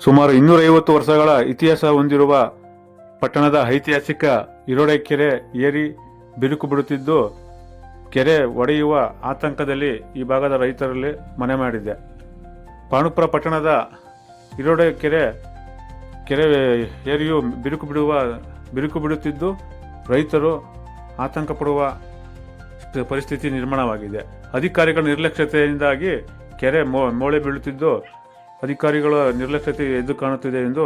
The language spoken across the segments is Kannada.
ಸುಮಾರು 250 ವರ್ಷಗಳ ಇತಿಹಾಸ ಹೊಂದಿರುವ ಪಟ್ಟಣದ ಐತಿಹಾಸಿಕ ಇರೋಡೆ ಕೆರೆ ಏರಿ ಬಿರುಕು ಬಿಡುತ್ತಿದ್ದು ಕೆರೆ ಒಡೆಯುವ ಆತಂಕದಲ್ಲಿ ಈ ಭಾಗದ ರೈತರಲ್ಲಿ ಮನೆ ಮಾಡಿದೆ. ಪಾಂಡುಪುರ ಪಟ್ಟಣದ ಇರೋಡೆ ಕೆರೆ ಏರಿಯು ಬಿರುಕು ಬಿಡುತ್ತಿದ್ದು ರೈತರು ಆತಂಕ ಪಡುವ ಪರಿಸ್ಥಿತಿ ನಿರ್ಮಾಣವಾಗಿದೆ. ಅಧಿಕಾರಿಗಳ ನಿರ್ಲಕ್ಷ್ಯತೆಯಿಂದಾಗಿ ಕೆರೆ ಮೋಳೆ ಬೀಳುತ್ತಿದ್ದು ಅಧಿಕಾರಿಗಳ ನಿರ್ಲಕ್ಷ್ಯತೆ ಎದ್ದು ಕಾಣುತ್ತಿದೆ ಎಂದು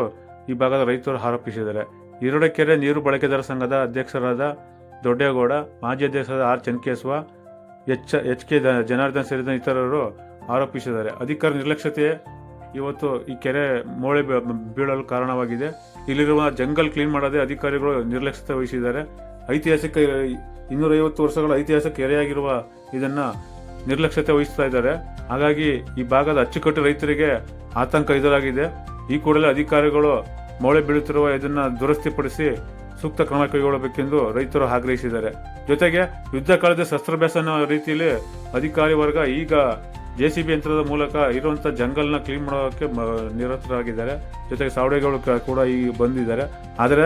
ಈ ಭಾಗದ ರೈತರು ಆರೋಪಿಸಿದ್ದಾರೆ. ಇರೋಡೆ ಕೆರೆ ನೀರು ಬಳಕೆದಾರ ಸಂಘದ ಅಧ್ಯಕ್ಷರಾದ ದೊಡ್ಡೇಗೌಡ, ಮಾಜಿ ಅಧ್ಯಕ್ಷರಾದ ಆರ್ ಚನ್ಕೇಶ್ವ, ಎಚ್ ಕೆ ಜನಾರ್ದನ್ ಸೇರಿದಂತೆ ಇತರರು ಆರೋಪಿಸಿದ್ದಾರೆ. ಅಧಿಕಾರಿ ನಿರ್ಲಕ್ಷ್ಯತೆ ಇವತ್ತು ಈ ಕೆರೆ ಮೋಳೆ ಬೀಳಲು ಕಾರಣವಾಗಿದೆ. ಇಲ್ಲಿರುವ ಜಂಗಲ್ ಕ್ಲೀನ್ ಮಾಡದೆ ಅಧಿಕಾರಿಗಳು ನಿರ್ಲಕ್ಷ್ಯತೆ ವಹಿಸಿದ್ದಾರೆ. ಐತಿಹಾಸಿಕ 250 ವರ್ಷಗಳ ಐತಿಹಾಸಿಕ ಕೆರೆಯಾಗಿರುವ ಇದನ್ನ ನಿರ್ಲಕ್ಷ್ಯತೆ ವಹಿಸ್ತಾ ಇದ್ದಾರೆ. ಹಾಗಾಗಿ ಈ ಭಾಗದ ಅಚ್ಚುಕಟ್ಟು ರೈತರಿಗೆ ಆತಂಕ ಎದುರಾಗಿದೆ. ಈ ಕೂಡಲೇ ಅಧಿಕಾರಿಗಳು ಮೋಳೆ ಬೀಳುತ್ತಿರುವ ಇದನ್ನ ದುರಸ್ತಿಪಡಿಸಿ ಸೂಕ್ತ ಕ್ರಮ ಕೈಗೊಳ್ಳಬೇಕೆಂದು ರೈತರು ಆಗ್ರಹಿಸಿದ್ದಾರೆ. ಜೊತೆಗೆ ಯುದ್ಧ ಕಾಲದ ಶಸ್ತ್ರಾಭ್ಯಾಸ ರೀತಿಯಲ್ಲಿ ಅಧಿಕಾರಿ ವರ್ಗ ಈಗ JCB ಯಂತ್ರದ ಮೂಲಕ ಇರುವಂತಹ ಜಂಗಲ್ನ ಕ್ಲೀನ್ ಮಾಡೋಕೆ ನಿರತರಾಗಿದ್ದಾರೆ. ಜೊತೆಗೆ ಸಾವಡೆಗಳು ಕೂಡ ಈಗ ಬಂದಿದ್ದಾರೆ. ಆದರೆ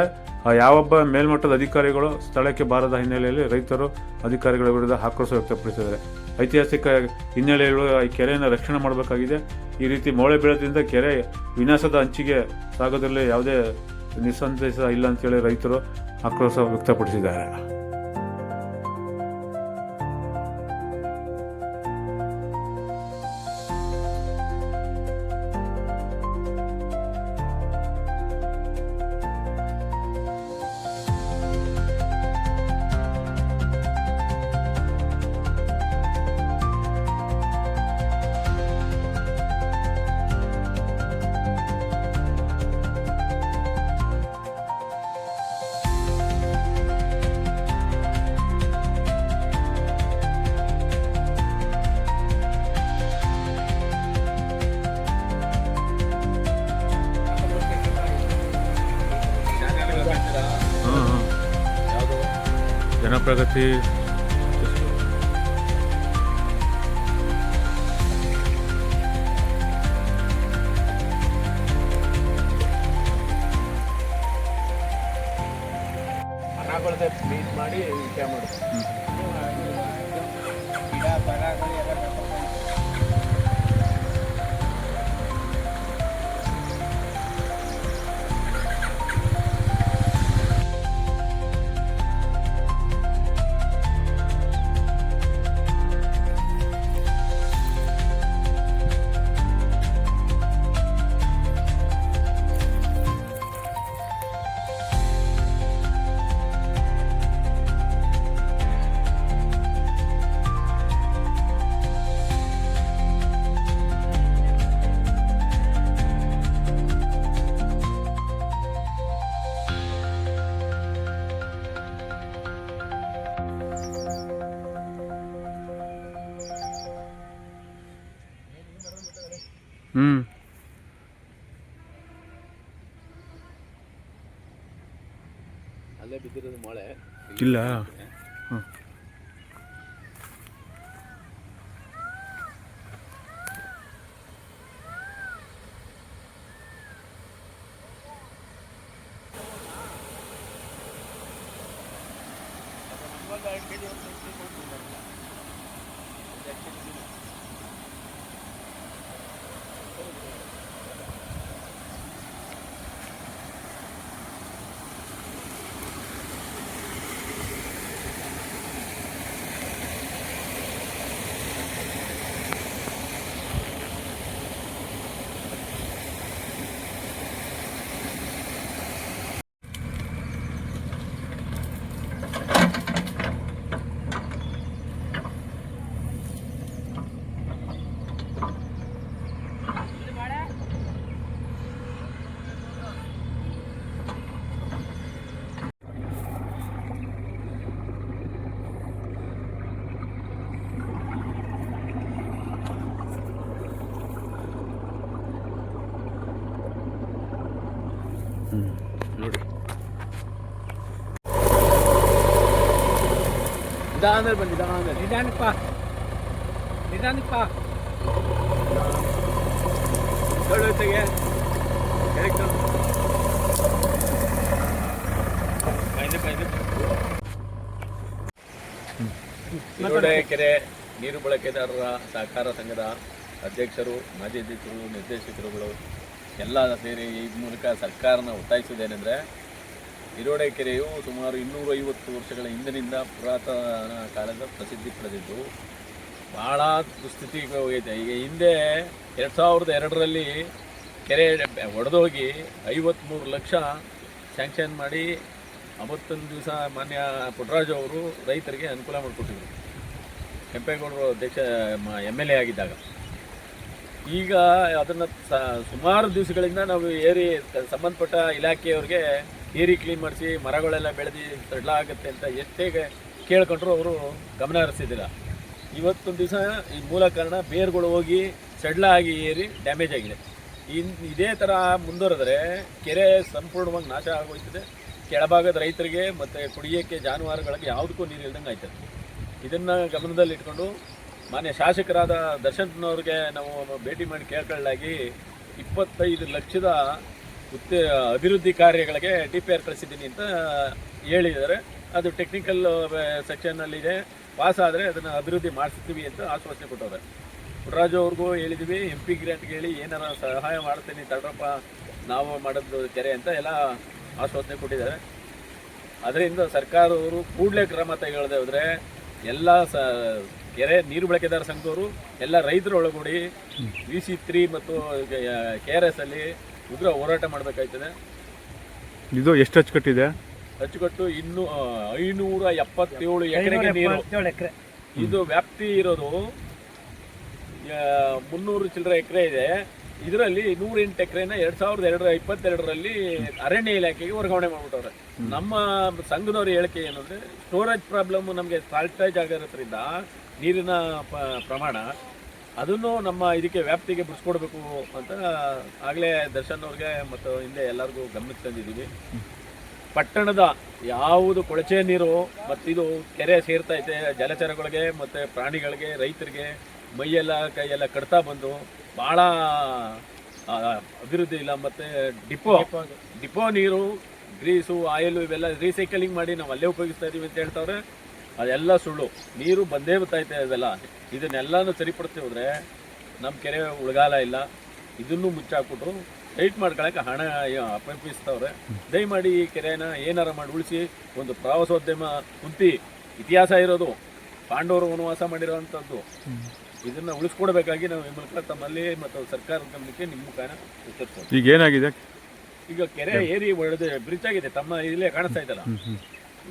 ಯಾವೊಬ್ಬ ಮೇಲ್ಮಟ್ಟದ ಅಧಿಕಾರಿಗಳು ಸ್ಥಳಕ್ಕೆ ಬಾರದ ಹಿನ್ನೆಲೆಯಲ್ಲಿ ರೈತರು ಅಧಿಕಾರಿಗಳ ವಿರುದ್ಧ ಆಕ್ರೋಶ ವ್ಯಕ್ತಪಡಿಸಿದ್ದಾರೆ. ಐತಿಹಾಸಿಕ ಹಿನ್ನೆಲೆಗಳು ಈ ಕೆರೆಯನ್ನು ರಕ್ಷಣೆ ಮಾಡಬೇಕಾಗಿದೆ. ಈ ರೀತಿ ಮೋಳೆ ಬೀಳೋದ್ರಿಂದ ಕೆರೆ ವಿನಾಶದ ಅಂಚಿಗೆ ಸಾಗೋದ್ರಲ್ಲಿ ಯಾವುದೇ ನಿಸ್ಸಂದೇಶ ಇಲ್ಲ ಅಂತೇಳಿ ರೈತರು ಆಕ್ರೋಶ ವ್ಯಕ್ತಪಡಿಸಿದ್ದಾರೆ. ಜನಪ್ರಗತಿ ಹಣಗಳದ ಬೀಟ್ ಮಾಡಿ ವಿಷಯ ಮಾಡ್ತಾರೆ. ಅಲ್ಲೇ ಬಿದ್ದಿರೋದು ಮಳೆ ಇಲ್ಲ. ನೋಡಿ ನಿಧಾನ ಬನ್ನಿ, ನಿಧಾನಪ್ಪ ಹೇಳೋತ್ತಿಗೆ ಹಿರೋಡೆ ಕೆರೆ ನೀರು ಬಳಕೆದಾರರ ಸಹಕಾರ ಸಂಘದ ಅಧ್ಯಕ್ಷರು, ಮಾಜಿ ಅಧ್ಯಕ್ಷರು, ನಿರ್ದೇಶಕರುಗಳು ಎಲ್ಲ ಸೇರಿ ಈ ಮೂಲಕ ಸರ್ಕಾರನ ಒತ್ತಾಯಿಸುವುದೇನೆಂದರೆ, ಹಿರೋಡೆ ಕೆರೆಯು ಸುಮಾರು 250 ವರ್ಷಗಳ ಹಿಂದಿನಿಂದ ಪುರಾತನ ಕಾಲದ ಪ್ರಸಿದ್ಧಿ ಪಡೆದಿದ್ದು ಭಾಳ ದುಸ್ಥಿತಿಗೆ ಹೋಗೈತೆ. ಈಗ ಹಿಂದೆ 2002ರಲ್ಲಿ ಕೆರೆ ಒಡೆದೋಗಿ 53 ಲಕ್ಷ ಸ್ಯಾಂಕ್ಷನ್ ಮಾಡಿ ಅವತ್ತೊಂದು ದಿವಸ ಮಾನ್ಯ ಪುಟ್ಟರಾಜು ಅವರು ರೈತರಿಗೆ ಅನುಕೂಲ ಮಾಡಿಕೊಟ್ಟಿದ್ರು, ಕೆಂಪೇಗೌಡರು ಅಧ್ಯಕ್ಷ MLA ಆಗಿದ್ದಾಗ. ಈಗ ಅದನ್ನು ಸುಮಾರು ದಿವಸಗಳಿಂದ ನಾವು ಸಂಬಂಧಪಟ್ಟ ಇಲಾಖೆಯವ್ರಿಗೆ ಏರಿ ಕ್ಲೀನ್ ಮಾಡಿಸಿ ಮರಗಳೆಲ್ಲ ಬೆಳೆದು ಸಡ್ಲ ಆಗುತ್ತೆ ಅಂತ ಎಷ್ಟೇ ಕೇಳ್ಕೊಂಡ್ರು ಅವರು ಗಮನ ಹರಿಸಿದ್ದಿಲ್ಲ. ಇವತ್ತೊಂದು ದಿವಸ ಈ ಮೂಲ ಕಾರಣ ಬೇರುಗಳು ಹೋಗಿ ಸಡ್ಲ ಆಗಿ ಏರಿ ಡ್ಯಾಮೇಜ್ ಆಗಿದೆ. ಇದೇ ಥರ ಮುಂದುವರೆದ್ರೆ ಕೆರೆ ಸಂಪೂರ್ಣವಾಗಿ ನಾಶ ಆಗೋಯ್ತದೆ. ಕೆಳಭಾಗದ ರೈತರಿಗೆ ಮತ್ತು ಕುಡಿಯೋಕ್ಕೆ ಜಾನುವಾರುಗಳಿಗೆ ಯಾವುದಕ್ಕೂ ನೀರು ಇಲ್ದಂಗೆ ಆಯ್ತದೆ. ಇದನ್ನು ಗಮನದಲ್ಲಿ ಇಟ್ಕೊಂಡು ಮಾನ್ಯ ಶಾಸಕರಾದ ದರ್ಶನ್ನವ್ರಿಗೆ ನಾವು ಭೇಟಿ ಮಾಡಿ ಕೇಳ್ಕೊಳ್ಳಾಗಿ 25 ಲಕ್ಷದ ಅಭಿವೃದ್ಧಿ ಕಾರ್ಯಗಳಿಗೆ DPR ಕಳಿಸಿದ್ದೀನಿ ಅಂತ ಹೇಳಿದ್ದಾರೆ. ಅದು ಟೆಕ್ನಿಕಲ್ ಸೆಕ್ಷನ್ನಲ್ಲಿದೆ, ಪಾಸ್ ಆದರೆ ಅದನ್ನು ಅಭಿವೃದ್ಧಿ ಮಾಡಿಸ್ತೀವಿ ಅಂತ ಆಶ್ವಾಸನೆ ಕೊಟ್ಟವ್ರೆ. ಪುಟ್ಟರಾಜು ಅವ್ರಿಗೂ ಹೇಳಿದ್ವಿ, MP ಗ್ರಾಂಟ್ಗೆ ಹೇಳಿ ಏನಾರ ಸಹಾಯ ಮಾಡ್ತೀನಿ ತಡ್ರಪ್ಪ ನಾವು ಮಾಡೋದು ಕೆರೆ ಅಂತ ಎಲ್ಲ ಆಶ್ವಾಸನೆ ಕೊಟ್ಟಿದ್ದಾರೆ. ಅದರಿಂದ ಸರ್ಕಾರದವರು ಕೂಡಲೇ ಕ್ರಮ ತೆಗೆದುಕೊಳ್ಳದೆ ಹೋದರೆ ಎಲ್ಲ ಕೆರೆ ನೀರು ಬಳಕೆದಾರ ಸಂಘದವರು ಎಲ್ಲ ರೈತರು ಒಳಗೂಡಿ VC3 ಮತ್ತು KRS ಅಲ್ಲಿ ಉಗ್ರ ಹೋರಾಟ ಮಾಡಬೇಕಾಯ್ತದೆ. ಇದು ಎಷ್ಟು ಅಚ್ಚುಕಟ್ಟಿದೆ? ಅಚ್ಚುಕಟ್ಟು 577 ಎಕರೆಗೆ ನೀರು. ಇದು ವ್ಯಾಪ್ತಿ ಇರೋದು 300 ಚಿಲ್ಲರೆ ಎಕರೆ ಇದೆ. ಇದರಲ್ಲಿ 108 ಎಕರೆನ 2022ರಲ್ಲಿ ಅರಣ್ಯ ಇಲಾಖೆಗೆ ವರ್ಗಾವಣೆ ಮಾಡಿಬಿಟ್ಟವ್ರೆ. ನಮ್ಮ ಸಂಘದವ್ರ ಹೇಳಿಕೆ ಏನಂದ್ರೆ, ಸ್ಟೋರೇಜ್ ಪ್ರಾಬ್ಲಮ್, ನಮಗೆ ಸಾಲ್ಟೇಜ್ ಆಗಿರೋದ್ರಿಂದ ನೀರಿನ ಪ್ರಮಾಣ ಅದನ್ನು ನಮ್ಮ ಇದಕ್ಕೆ ವ್ಯಾಪ್ತಿಗೆ ಬಿಡಿಸ್ಕೊಡ್ಬೇಕು ಅಂತ ಆಗಲೇ ದರ್ಶನ್ ಅವ್ರಿಗೆ ಮತ್ತು ಹಿಂದೆ ಎಲ್ಲರಿಗೂ ಗಮನಕ್ಕೆ ತಂದಿದ್ದೀವಿ. ಪಟ್ಟಣದ ಯಾವುದು ಕೊಳಚೆ ನೀರು ಮತ್ತಿದು ಕೆರೆ ಸೇರ್ತೈತೆ, ಜಲಚರಗಳಿಗೆ ಮತ್ತು ಪ್ರಾಣಿಗಳಿಗೆ, ರೈತರಿಗೆ ಮೈಯೆಲ್ಲ ಕೈಯೆಲ್ಲ ಕಡ್ತಾ ಬಂದು ಭಾಳ ಅಭಿವೃದ್ಧಿ ಇಲ್ಲ. ಮತ್ತು ಡಿಪೋ ನೀರು, ಗ್ರೀಸು, ಆಯಿಲು ಇವೆಲ್ಲ ರೀಸೈಕಲಿಂಗ್ ಮಾಡಿ ನಾವು ಅಲ್ಲೇ ಉಪಯೋಗಿಸ್ತಾ ಇದ್ದೀವಿ ಅಂತ ಹೇಳ್ತಾವ್ರೆ. ಅದೆಲ್ಲ ಸುಳ್ಳು. ನೀರು ಬಂದೇ ಬರ್ತೈತೆ ಅದೆಲ್ಲ. ಇದನ್ನೆಲ್ಲನೂ ಸರಿಪಡಿಸ್ತಿ ಹೋದರೆ ನಮ್ಮ ಕೆರೆ ಉಳಗಾಲ ಇಲ್ಲ. ಇದನ್ನು ಮುಚ್ಚಾಕ್ಬಿಟ್ಟು ಟೈಟ್ ಮಾಡ್ಕೊಳಕ್ಕೆ ಹಣ ಅಪೇಕ್ಷಿಸ್ತವ್ರೆ. ದಯಮಾಡಿ ಈ ಕೆರೆನ ಏನಾರ ಮಾಡಿ ಉಳಿಸಿ ಒಂದು ಪ್ರವಾಸೋದ್ಯಮ ಕುಂತಿ ಇತಿಹಾಸ ಇರೋದು, ಪಾಂಡವರು ವನವಾಸ ಮಾಡಿರೋವಂಥದ್ದು, ಇದನ್ನು ಉಳಿಸ್ಕೊಡ್ಬೇಕಾಗಿ ನಾವು ಈ ಮೂಲಕ ತಮ್ಮಲ್ಲಿ ಮತ್ತು ಸರ್ಕಾರದ ಗಮನಕ್ಕೆ ನಿಮ್ಮ ಮುಖಾನ ಎಚ್ಚರಿಸ್ತೀವಿ. ಈಗ ಏನಾಗಿದೆ? ಈಗ ಕೆರೆ ಏರಿ ಒಡೆದು ಬ್ರಿಡ್ಜ್ ಆಗಿದೆ, ತಮ್ಮ ಇಲ್ಲೇ ಕಾಣಿಸ್ತಾ ಇದ್ದಲ್ಲ,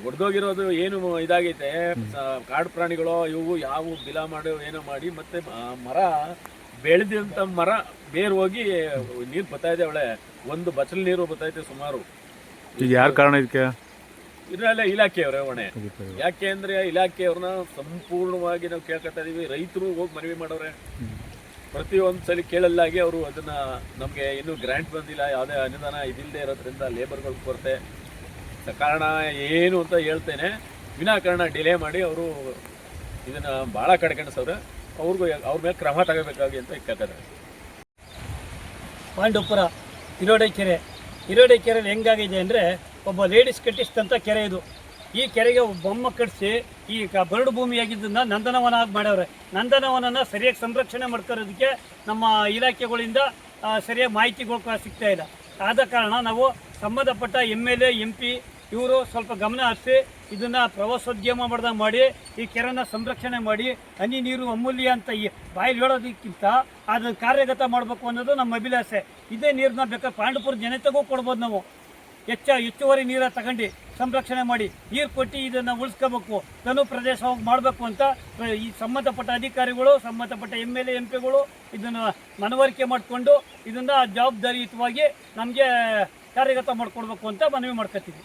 ಒಡೆದೋಗಿರೋದು ಏನು ಇದಾಗೈತೆ. ಕಾಡು ಪ್ರಾಣಿಗಳು ಇವು ಯಾವ ಬಿಲ ಮಾಡಿ ಏನೋ ಮಾಡಿ ಮತ್ತೆ ಮರ ಬೆಳೆದಂತ ಮರ ಬೇರು ಹೋಗಿ ನೀರು ಬರ್ತಾ ಇದೆ. ಒಳ್ಳೆ ಒಂದು ಬಚ್ಚಲು ನೀರು ಬರ್ತೈತೆ ಸುಮಾರು. ಈಗ ಯಾರ ಕಾರಣ ಇದಕ್ಕೆ? ಇದೆಲ್ಲ ಇಲಾಖೆಯವರೇ ಹೊಣೆ. ಯಾಕೆ ಅಂದ್ರೆ ಇಲಾಖೆಯವ್ರನ್ನ ಸಂಪೂರ್ಣವಾಗಿ ನಾವು ಕೇಳ್ಕೊತಾ ಇದೀವಿ. ರೈತರು ಹೋಗಿ ಮನವಿ ಮಾಡೋರೆ, ಪ್ರತಿಯೊಂದು ಸಲ ಕೇಳಲ್ಲಾಗಿ ಅವರು ಅದನ್ನ ನಮಗೆ ಇನ್ನೂ ಗ್ರಾಂಟ್ ಬಂದಿಲ್ಲ, ಯಾವುದೇ ಅನುದಾನ ಇದಿಲ್ಲದೆ ಇರೋದ್ರಿಂದ ಲೇಬರ್ಗಳ ಕೊರತೆ ಕಾರಣ ಏನು ಅಂತ ಹೇಳ್ತೇನೆ. ವಿನಾಕಾರಣ ಡಿಲೇ ಮಾಡಿ ಅವರು ಇದನ್ನ ಭಾಳ ಕಡೆಗಣಿಸವ್ರೆ. ಅವ್ರ ಮೇಲೆ ಕ್ರಮ ತಗೋಬೇಕಾಗಿ ಅಂತ ಕೇಳ್ತಾರೆ. ಪಾಂಡವಪುರ ಹಿರೋಡೆ ಕೆರೆಯಲ್ಲಿ ಹೆಂಗಾಗಿದೆ ಅಂದರೆ, ಒಬ್ಬ ಲೇಡೀಸ್ ಕಟ್ಟಿಸಿದಂಥ ಕೆರೆ ಇದು. ಈ ಕೆರೆಗೆ ಬೊಮ್ಮ ಕಟ್ಟಿಸಿ ಈ ಬರಡು ಭೂಮಿಯಾಗಿದ್ದನ್ನು ನಂದನವನ ಆಗಿ ಮಾಡ್ಯವ್ರೆ. ನಂದನವನನ ಸರಿಯಾಗಿ ಸಂರಕ್ಷಣೆ ಮಾಡ್ಕೊಳ್ಳೋದಕ್ಕೆ ನಮ್ಮ ಇಲಾಖೆಗಳಿಂದ ಸರಿಯಾಗಿ ಮಾಹಿತಿಗಳು ಸಿಗ್ತಾ ಇಲ್ಲ. ಆದ ಕಾರಣ ನಾವು ಸಂಬಂಧಪಟ್ಟ MLA MP ಇವರು ಸ್ವಲ್ಪ ಗಮನ ಹರಿಸಿ ಇದನ್ನು ಪ್ರವಾಸೋದ್ಯಮ ಮಾಡ್ದಂಗೆ ಮಾಡಿ ಈ ಕೆರೆನ ಸಂರಕ್ಷಣೆ ಮಾಡಿ, ಹನಿ ನೀರು ಅಮೂಲ್ಯ ಅಂತ ಈ ಬಾಯಲ್ಲಿ ಹೇಳೋದಕ್ಕಿಂತ ಅದನ್ನು ಕಾರ್ಯಗತ ಮಾಡಬೇಕು ಅನ್ನೋದು ನಮ್ಮ ಅಭಿಲಾಷೆ. ಇದೇ ನೀರನ್ನ ಬೇಕಾದ್ರೆ ಪಾಂಡವಪುರ ಜನತೆಗೂ ಕೊಡ್ಬೋದು. ನಾವು ಹೆಚ್ಚುವರಿ ನೀರ ತಗೊಂಡು ಸಂರಕ್ಷಣೆ ಮಾಡಿ ನೀರು ಕೊಟ್ಟು ಇದನ್ನು ಉಳಿಸ್ಕೋಬೇಕು, ತನು ಪ್ರದೇಶ ಹೋಗಿ ಮಾಡಬೇಕು ಅಂತ ಈ ಸಂಬಂಧಪಟ್ಟ ಅಧಿಕಾರಿಗಳು, ಸಂಬಂಧಪಟ್ಟ MLA MPಗಳು ಇದನ್ನು ಮನವರಿಕೆ ಮಾಡಿಕೊಂಡು ಇದನ್ನು ಜವಾಬ್ದಾರಿಯುತವಾಗಿ ನಮಗೆ ಕಾರ್ಯಗತ ಮಾಡಿಕೊಡ್ಬೇಕು ಅಂತ ಮನವಿ ಮಾಡ್ಕೊತೀವಿ.